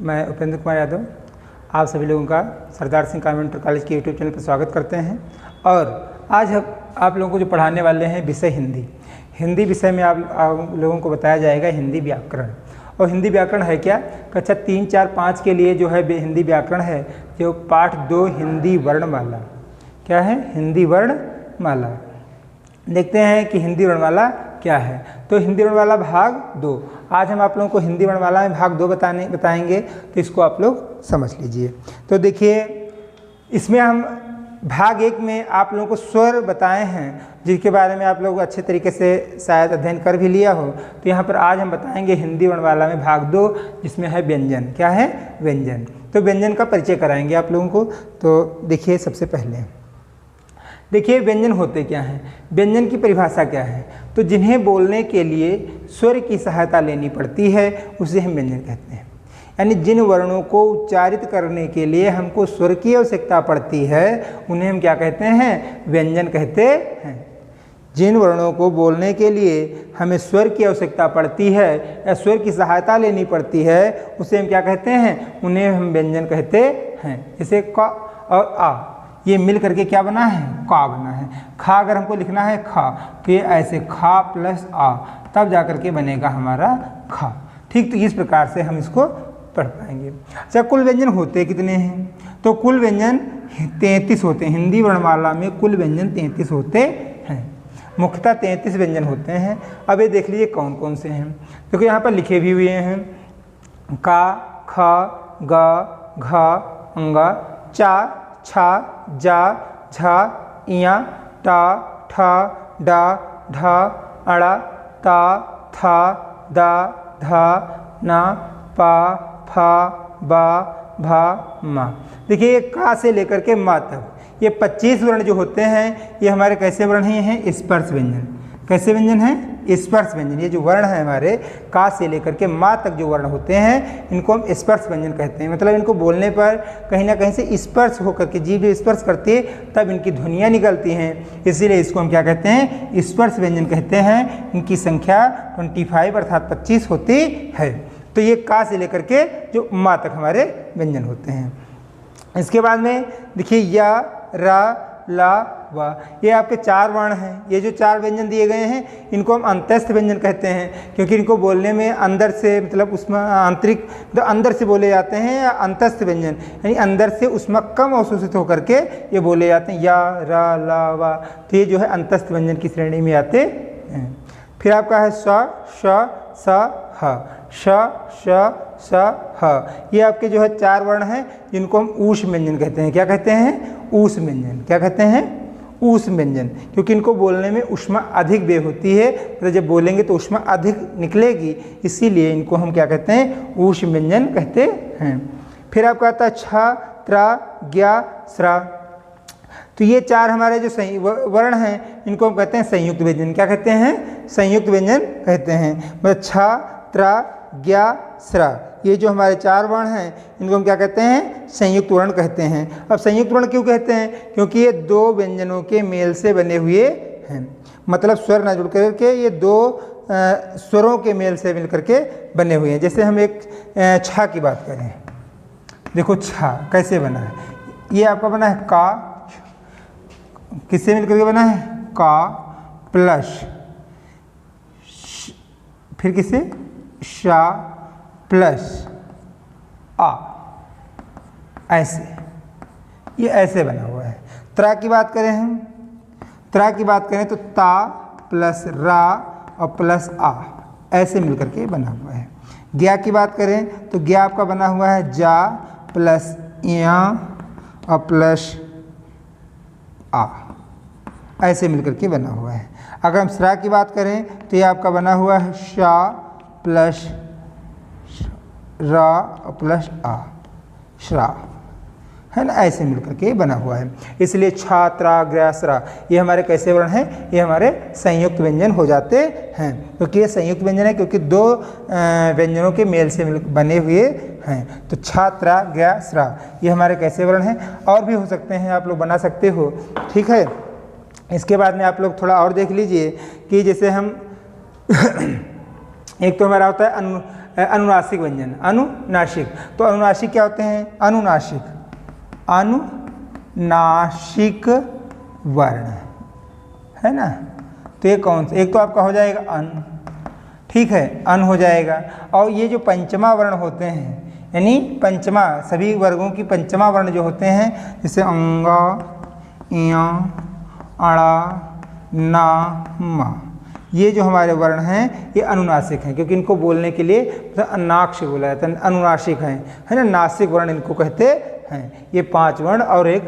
मैं उपेंद्र कुमार यादव आप सभी लोगों का सरदार सिंह कॉन्वेंट कॉलेज के यूट्यूब चैनल पर स्वागत करते हैं। और आज हम आप लोगों को जो पढ़ाने वाले हैं विषय हिंदी विषय में आप लोगों को बताया जाएगा हिंदी व्याकरण। और हिंदी व्याकरण है क्या, कक्षा 3, 4, 5 के लिए जो है हिंदी व्याकरण है जो पाठ 2 हिंदी वर्णमाला। क्या है? हिंदी वर्णमाला। देखते हैं कि हिंदी वर्णमाला क्या है। तो हिंदी वर्णमाला भाग 2, आज हम आप लोगों को हिंदी वर्णमाला में भाग 2 बताएंगे, तो इसको आप लोग समझ लीजिए। तो देखिए, इसमें हम भाग 1 में आप लोगों को स्वर बताए हैं जिसके बारे में आप लोग अच्छे तरीके से शायद अध्ययन कर भी लिया हो। तो यहाँ पर आज हम बताएंगे हिंदी वर्णमाला में भाग 2 जिसमें है व्यंजन। क्या है? व्यंजन। तो व्यंजन का परिचय कराएंगे आप लोगों को। तो देखिए, सबसे पहले देखिए व्यंजन होते क्या हैं, व्यंजन की परिभाषा क्या है। तो जिन्हें बोलने के लिए स्वर की सहायता लेनी पड़ती है उसे हम व्यंजन कहते हैं। यानी जिन वर्णों को उच्चारित करने के लिए हमको स्वर की आवश्यकता पड़ती है उन्हें हम क्या कहते हैं? व्यंजन कहते हैं। जिन वर्णों को बोलने के लिए हमें स्वर की आवश्यकता पड़ती है या स्वर की सहायता लेनी पड़ती है उसे हम क्या कहते हैं? उन्हें हम व्यंजन कहते हैं। जैसे क और आ, ये मिल करके क्या बना है? का बना है। खा अगर हमको लिखना है खा, तो ये ऐसे खा प्लस आ, तब जा करके बनेगा हमारा खा। ठीक, तो इस प्रकार से हम इसको पढ़ पाएंगे। अच्छा, कुल व्यंजन होते कितने हैं? तो कुल व्यंजन 33 होते हैं। हिंदी वर्णमाला में कुल व्यंजन 33 होते हैं। मुख्यतः 33 व्यंजन होते हैं। अब ये देख लीजिए कौन कौन से हैं। देखो यहाँ पर लिखे भी हुए हैं का, ख, ग, घ, अंग, चा, छा, जा, झा, इया, टा, ठा, डा, ढा, अड़ा, ता, था, दा, धा, ना, पा, फा, बा, भा, मा। देखिए, ये का से लेकर के मा तक ये 25 वर्ण जो होते हैं ये हमारे कैसे वर्ण हैं? स्पर्श व्यंजन। कैसे व्यंजन हैं? स्पर्श व्यंजन। ये जो वर्ण है हमारे का से लेकर के मा तक जो वर्ण होते हैं इनको हम स्पर्श व्यंजन कहते हैं। मतलब इनको बोलने पर कहीं ना कहीं से स्पर्श होकर के जीभ स्पर्श करती है तब इनकी ध्वनियाँ निकलती हैं, इसीलिए इसको हम क्या कहते हैं? स्पर्श व्यंजन कहते हैं। इनकी संख्या 25 अर्थात 25 होती है। तो ये का से लेकर के जो मा तक हमारे व्यंजन होते हैं। इसके बाद में देखिए या, रा, ला, वा, ये आपके 4 वर्ण हैं। ये जो 4 व्यंजन दिए गए हैं इनको हम अंतस्थ व्यंजन कहते हैं, क्योंकि इनको बोलने में अंदर से मतलब उसमें आंतरिक तो अंदर से बोले जाते हैं। या अंतस्थ व्यंजन यानी अंदर से उसमें कम अवशोषित होकर के ये बोले जाते हैं। या, रा, ला, वा, तो ये जो है अंतस्थ व्यंजन की श्रेणी में आते हैं। फिर आपका है स, श, स, ह, श, श, स, ह। ये आपके जो है 4 वर्ण हैं जिनको हम ऊष्म व्यंजन कहते हैं। क्या कहते हैं? ऊष्म व्यंजन। क्या कहते हैं? ऊष्म व्यंजन, क्योंकि इनको बोलने में ऊष्मा अधिक व्यय होती है। तो जब बोलेंगे तो ऊष्मा अधिक निकलेगी, इसीलिए इनको हम क्या कहते हैं? ऊष्म व्यंजन कहते हैं। फिर आपका आता है छ, त्रा, ज्ञा, स्रा। तो ये 4 हमारे जो वर्ण हैं इनको हम कहते हैं संयुक्त व्यंजन। क्या कहते हैं? संयुक्त व्यंजन कहते हैं। मतलब छ, त्रा, ज्ञा, स्रा, ये जो हमारे 4 वर्ण हैं इनको हम क्या कहते हैं? संयुक्त वर्ण कहते हैं। अब संयुक्त वर्ण क्यों कहते हैं? क्योंकि ये 2 व्यंजनों के मेल से बने हुए हैं। मतलब स्वर ना जुड़ करके ये 2 स्वरों के मेल से मिल करके बने हुए हैं। जैसे हम एक छा की बात करें, देखो छा कैसे बना है। ये आपका बना है का, किससे मिल करके बना है? का प्लस फिर किससे? शा प्लस आ, ऐसे ये ऐसे बना हुआ है। त्रा की बात करें हम, त्रा की बात करें तो ता प्लस रा और प्लस आ, ऐसे मिलकर के बना हुआ है। ज्ञा की बात करें तो ज्ञा आपका बना हुआ है जा प्लस या और प्लस आ, ऐसे मिलकर के बना हुआ है। अगर हम स्रा की बात करें तो ये आपका बना हुआ है शा प्लस रा और प्लस आ, श्रा, है ना, ऐसे मिलकर के बना हुआ है। इसलिए छा, त्रा, ग्रा, स्रा ये हमारे कैसे वर्ण हैं? ये हमारे संयुक्त व्यंजन हो जाते हैं। क्योंकि ये संयुक्त व्यंजन है क्योंकि 2 व्यंजनों के मेल से बने हुए हैं। तो छा, त्रा, ग्रा, स्रा ये हमारे कैसे वर्ण हैं? और भी हो सकते हैं, आप लोग बना सकते हो। ठीक है। इसके बाद में आप लोग थोड़ा और देख लीजिए कि जैसे हम एक तो हमारा होता है अनुनासिक व्यंजन, अनुनासिक। तो अनुनासिक क्या होते हैं? अनुनासिक, अनुनासिक वर्ण, है ना। तो ये कौन सा? एक तो आपका हो जाएगा अन, ठीक है, अन हो जाएगा। और ये जो पंचमा वर्ण होते हैं, यानी पंचमा, सभी वर्गों की पंचमा वर्ण जो होते हैं, जैसे अंगा, इया, अड़ा, ना, मा, ये जो हमारे वर्ण हैं ये अनुनासिक हैं, क्योंकि इनको बोलने के लिए तो अनाक्ष बोला जाता है, अनुनासिक हैं, है ना, नासिक वर्ण इनको कहते हैं। ये 5 वर्ण और एक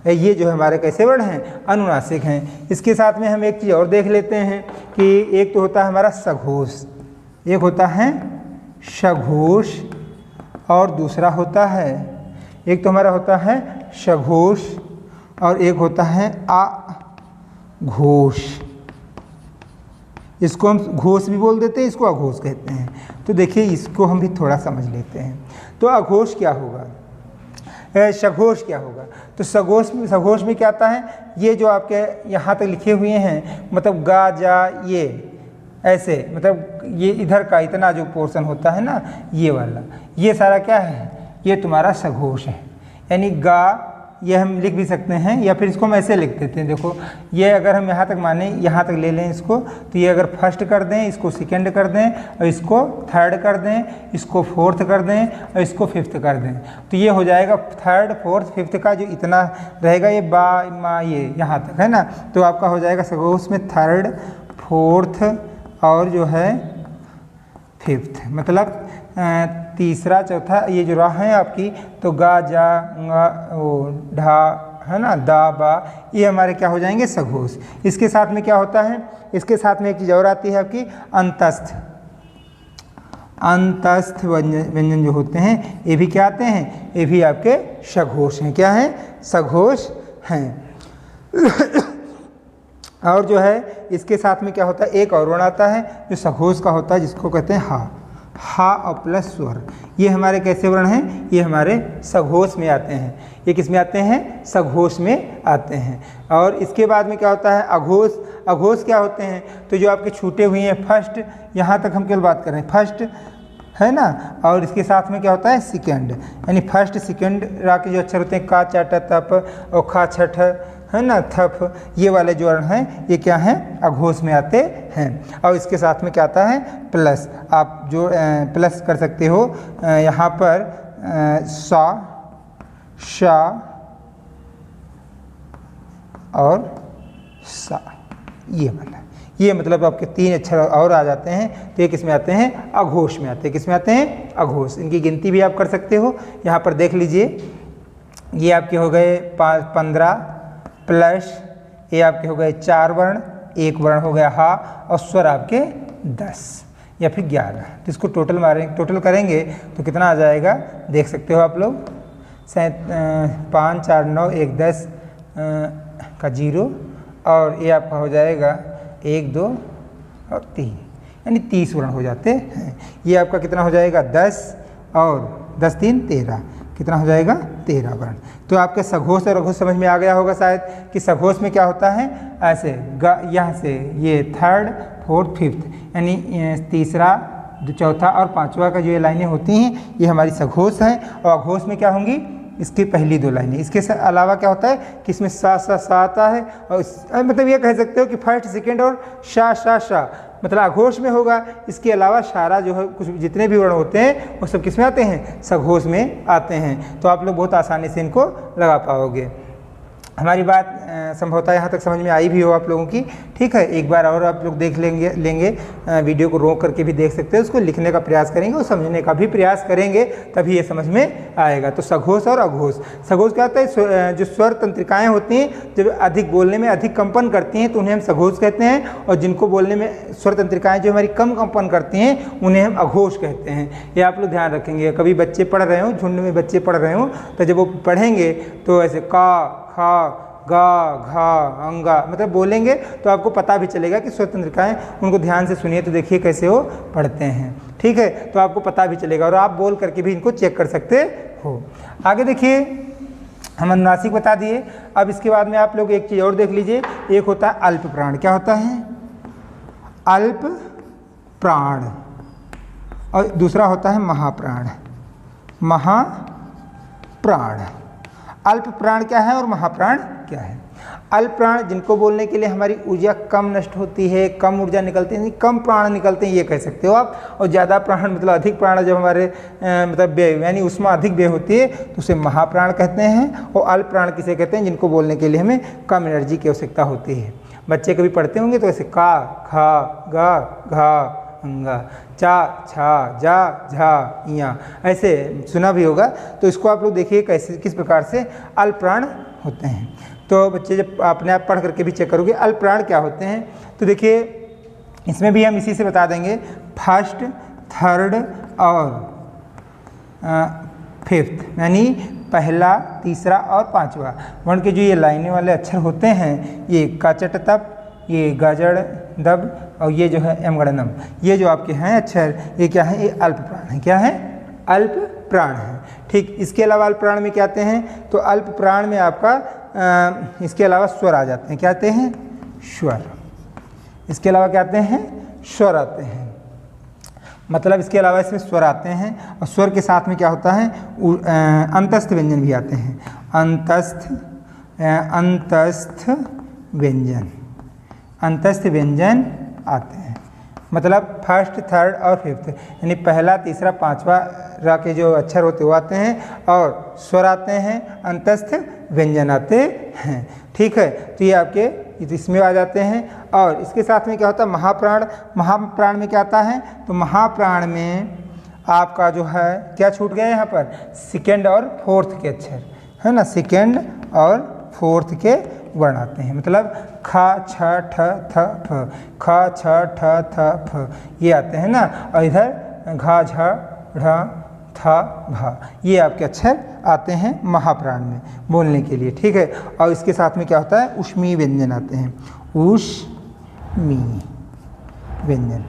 ये जो हमारे कैसे वर्ण हैं? अनुनासिक हैं। इसके साथ में हम एक चीज़ और देख लेते हैं कि एक तो होता है हमारा सघोष, एक होता है सघोष और दूसरा होता है, एक तो हमारा होता है सघोष और एक होता है अघोष। इसको हम घोष भी बोल देते हैं, इसको अघोष कहते हैं। तो देखिए इसको हम भी थोड़ा समझ लेते हैं। तो अघोष क्या होगा, सघोष क्या होगा? तो सघोष में क्या आता है? ये जो आपके यहाँ तक लिखे हुए हैं, मतलब गा, जा, ये ऐसे, मतलब ये इधर का इतना जो पोर्शन होता है ना, ये वाला, ये सारा क्या है? ये तुम्हारा सघोष है। यानी गा, ये हम लिख भी सकते हैं, या फिर इसको हम ऐसे लिख देते हैं। देखो ये अगर हम यहाँ तक माने, यहाँ तक ले लें इसको, तो ये अगर फर्स्ट कर दें, इसको सेकंड कर दें, और इसको थर्ड कर दें, इसको फोर्थ कर दें, और इसको फिफ्थ कर दें, तो ये हो जाएगा थर्ड, फोर्थ, फिफ्थ का जो इतना रहेगा, ये बा, मा, ये यहाँ तक, है ना। तो आपका हो जाएगा सघोष में थर्ड, फोर्थ और जो है फिफ्थ, मतलब तीसरा, चौथा, ये जो राह है आपकी, तो गा, जा, गा, ओ, ढा, है ना, दा, बा, ये हमारे क्या हो जाएंगे? सघोष। इसके साथ में क्या होता है? इसके साथ में एक चीज़ और आती है आपकी अंतस्थ। अंतस्थ व्यंजन जो होते हैं, ये भी क्या आते हैं? ये भी आपके सघोष हैं। क्या हैं? सघोष हैं। और जो है इसके साथ में क्या होता है? एक और वर्ण आता है जो सघोष का होता है, जिसको कहते हैं हा, हा और प्लस स्वर। ये हमारे कैसे वर्ण हैं? ये हमारे सघोष में आते हैं। ये किस में आते हैं? सघोष में आते हैं। और इसके बाद में क्या होता है? अघोष। अघोष क्या होते हैं? तो जो आपके छूटे हुए हैं फर्स्ट, यहाँ तक हम केवल बात करें फर्स्ट, है ना। और इसके साथ में क्या होता है? सेकंड, यानी फर्स्ट सेकंड रा के जो अक्षर होते हैं, का, चा, ट, तप और खा, छठ, है ना, थप, ये वाले जो वर्ण हैं ये क्या हैं? अघोष में आते हैं। और इसके साथ में क्या आता है? प्लस। आप जो प्लस कर सकते हो यहाँ पर सा, शा और सा, ये वाला, ये मतलब आपके 3 अक्षर और आ जाते हैं। तो ये किस में आते हैं? अघोष में आते हैं। किस में आते हैं? अघोष। इनकी गिनती भी आप कर सकते हो। यहाँ पर देख लीजिए, ये आपके हो गए 15 प्लस ये आपके हो गए 4 वर्ण, 1 वर्ण हो गया हा, और स्वर आपके 10 या फिर 11। तो इसको टोटल करेंगे तो कितना आ जाएगा? देख सकते हो आप लोग, 5, 4, 9, 1, 10 का 0, और ये आपका हो जाएगा 1, 2 और 3, यानी 30 वर्ण हो जाते हैं। ये आपका कितना हो जाएगा? 10 और 10, 3, 13, कितना हो जाएगा? 13 वर्ण। तो आपके सघोष और अघोष समझ में आ गया होगा शायद कि सघोष में क्या होता है? ऐसे यहाँ से ये थर्ड, फोर्थ, फिफ्थ, यानी तीसरा, चौथा और पांचवा का जो ये लाइनें होती हैं ये हमारी सघोष हैं। और अघोष में क्या होंगी? इसकी पहली 2 लाइनें। इसके अलावा क्या होता है कि इसमें सा आता है, और मतलब ये कह सकते हो कि फर्स्ट, सेकेंड और शा मतलब अघोष में होगा। इसके अलावा सारा जो है कुछ जितने भी वर्ण होते हैं वो सब किस में आते हैं? सघोष में आते हैं। तो आप लोग बहुत आसानी से इनको लगा पाओगे। हमारी बात संभवतः यहाँ तक समझ में आई भी हो आप लोगों की। ठीक है, एक बार और आप लोग देख लेंगे वीडियो को रोक करके भी देख सकते हैं, उसको लिखने का प्रयास करेंगे और समझने का भी प्रयास करेंगे, तभी ये समझ में आएगा। तो सघोष और अघोष। सघोष क्या होता है? जो स्वर तंत्रिकाएँ होती हैं जब अधिक बोलने में अधिक कंपन करती हैं तो उन्हें हम सघोष कहते हैं, और जिनको बोलने में स्वर तंत्रिकाएँ जो हमारी कम कंपन करती हैं उन्हें हम अघोष कहते हैं। ये आप लोग ध्यान रखेंगे। कभी बच्चे पढ़ रहे हो, झुंड में बच्चे पढ़ रहे हो, तो जब वो पढ़ेंगे तो ऐसे का, खा, गा, घा, अंगा मतलब बोलेंगे तो आपको पता भी चलेगा कि स्वर तंत्रिकाएँ, उनको ध्यान से सुनिए तो देखिए कैसे वो पढ़ते हैं। ठीक है, तो आपको पता भी चलेगा और आप बोल करके भी इनको चेक कर सकते हो। आगे देखिए, हम अनुनासिक बता दिए। अब इसके बाद में आप लोग एक चीज़ और देख लीजिए, एक होता है अल्प प्राण। क्या होता है? अल्प प्राण। और दूसरा होता है महाप्राण। महाप्राण। अल्प प्राण क्या है और महाप्राण क्या है? अल्प प्राण जिनको बोलने के लिए हमारी ऊर्जा कम नष्ट होती है, कम ऊर्जा निकलती है, कम प्राण निकलते हैं, ये कह सकते हो आप। और ज़्यादा प्राण मतलब अधिक प्राण जब हमारे मतलब व्यय यानी उसमें अधिक व्यय होती है तो उसे महाप्राण कहते हैं। और अल्प प्राण किसे कहते हैं? जिनको बोलने के लिए हमें कम एनर्जी की आवश्यकता होती है। बच्चे कभी पढ़ते होंगे तो ऐसे का, खा, गा, घा, अंगा, चा, छा, जा, झा, इया, ऐसे सुना भी होगा। तो इसको आप लोग देखिए कैसे किस प्रकार से अल्प प्राण होते हैं। तो बच्चे जब अपने आप पढ़ करके भी चेक करोगे अल्प प्राण क्या होते हैं, तो देखिए इसमें भी हम इसी से बता देंगे। फर्स्ट, थर्ड और फिफ्थ यानी पहला, तीसरा और पांचवा वर्ण के जो ये लाइनें वाले अक्षर होते हैं, ये काचट तप, ये गाजड़ दब और ये जो है एमगणनम, ये जो आपके हैं अक्षर, ये क्या है? ये अल्प प्राण है। क्या है? अल्प प्राण है। ठीक, इसके अलावा अल्प प्राण में क्या आते हैं? तो अल्प प्राण में आपका इसके अलावा स्वर आ जाते हैं। क्या आते हैं? स्वर। इसके अलावा क्या आते हैं? स्वर आते हैं। मतलब इसके अलावा इसमें स्वर आते हैं और स्वर के साथ में क्या होता है? अंतस्थ व्यंजन भी आते हैं। अंतस्थ व्यंजन, अंतस्थ व्यंजन आते हैं। मतलब फर्स्ट, थर्ड और फिफ्थ यानी पहला, तीसरा, पांचवा रा के जो अक्षर होते वो आते हैं और स्वर आते हैं, अंतस्थ व्यंजन आते हैं। ठीक है, तो ये आपके इसमें आ जाते हैं। और इसके साथ में क्या होता है? महाप्राण। महाप्राण में क्या आता है? तो महाप्राण में आपका जो है क्या छूट गए यहाँ पर? सेकेंड और फोर्थ के अक्षर है ना, सेकेंड और फोर्थ के वर्ण आते हैं। मतलब खा, छ, ठ, थ, फ, ख, छ, ठ, थ, फ ये आते हैं ना। और इधर घा, झ, ढ, थ, भा ये आपके अक्षर आते हैं महाप्राण में बोलने के लिए। ठीक है, और इसके साथ में क्या होता है? ऊष्मीय व्यंजन आते हैं। ऊष्मीय व्यंजन।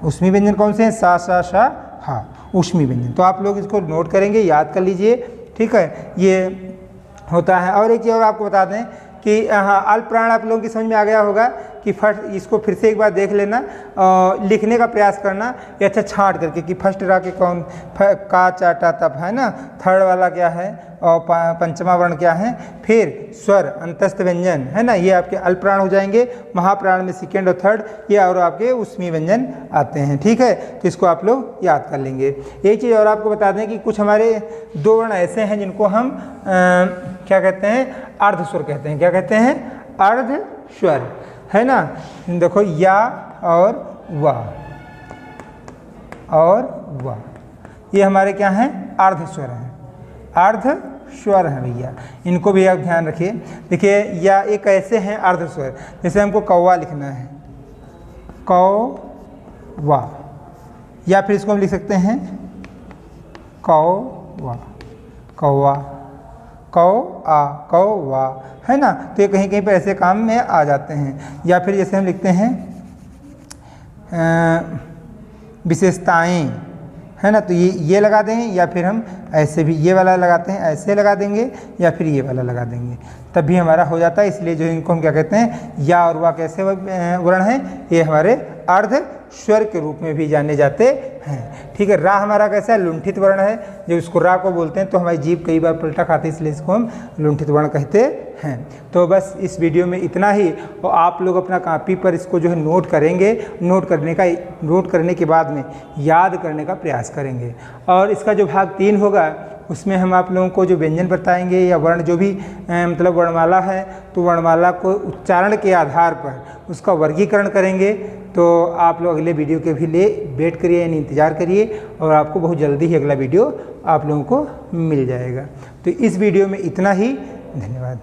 ऊष्मीय व्यंजन कौन से हैं? सा, सा, शा, हा, ऊष्मीय व्यंजन। तो आप लोग इसको नोट करेंगे, याद कर लीजिए। ठीक है, ये होता है। और एक चीज़ और आपको बता दें कि हाँ, अल्प प्राण आप लोगों की समझ में आ गया होगा कि फर्स्ट, इसको फिर से एक बार देख लेना, लिखने का प्रयास करना ये अच्छा छांट करके कि फर्स्ट रा के कौन, का, चा, टा, तप है ना, थर्ड वाला क्या है और पंचमा वर्ण क्या है, फिर स्वर, अंतस्थ व्यंजन है ना, ये आपके अल्प प्राण हो जाएंगे। महाप्राण में सेकेंड और थर्ड ये और आपके ऊष्मीय व्यंजन आते हैं। ठीक है, तो इसको आप लोग याद कर लेंगे। एक चीज़ और आपको बता दें कि कुछ हमारे दो वर्ण ऐसे हैं जिनको हम क्या कहते हैं? अर्ध स्वर कहते हैं। क्या कहते हैं? अर्ध स्वर है ना। देखो या और वाह और वाह ये हमारे क्या हैं? अर्ध स्वर हैं। अर्ध स्वर हैं भैया, इनको भी आप ध्यान रखिए। देखिए या एक ऐसे हैं अर्ध स्वर, जैसे हमको कौवा लिखना है, कौवा, या फिर इसको हम लिख सकते हैं कौवा, कौवा, कौवा है ना। तो ये कहीं कहीं पर ऐसे काम में आ जाते हैं। या फिर जैसे हम लिखते हैं विशेषताएं है ना, तो ये लगा देंगे, या फिर हम ऐसे भी ये वाला लगाते हैं, ऐसे लगा देंगे, या फिर ये वाला लगा देंगे, तब भी हमारा हो जाता है। इसलिए जो इनको हम क्या कहते हैं? या और वाह कैसे वर्ण हैं? ये हमारे अर्ध स्वर के रूप में भी जाने जाते हैं। ठीक है, रा हमारा कैसा है? लुंठित वर्ण है। जब इसको रा को बोलते हैं तो हमारी जीभ कई बार पलटा खाती है, इसलिए इसको हम लुंठित वर्ण कहते हैं। तो बस इस वीडियो में इतना ही। और आप लोग अपना कॉपी पर इसको जो है नोट करेंगे, नोट करने के बाद में याद करने का प्रयास करेंगे। और इसका जो भाग 3 होगा उसमें हम आप लोगों को जो व्यंजन बताएंगे या वर्ण जो भी मतलब वर्णमाला है, तो वर्णमाला को उच्चारण के आधार पर उसका वर्गीकरण करेंगे। तो आप लोग अगले वीडियो के भी वेट करिए यानी इंतज़ार करिए, और आपको बहुत जल्दी ही अगला वीडियो आप लोगों को मिल जाएगा। तो इस वीडियो में इतना ही। धन्यवाद।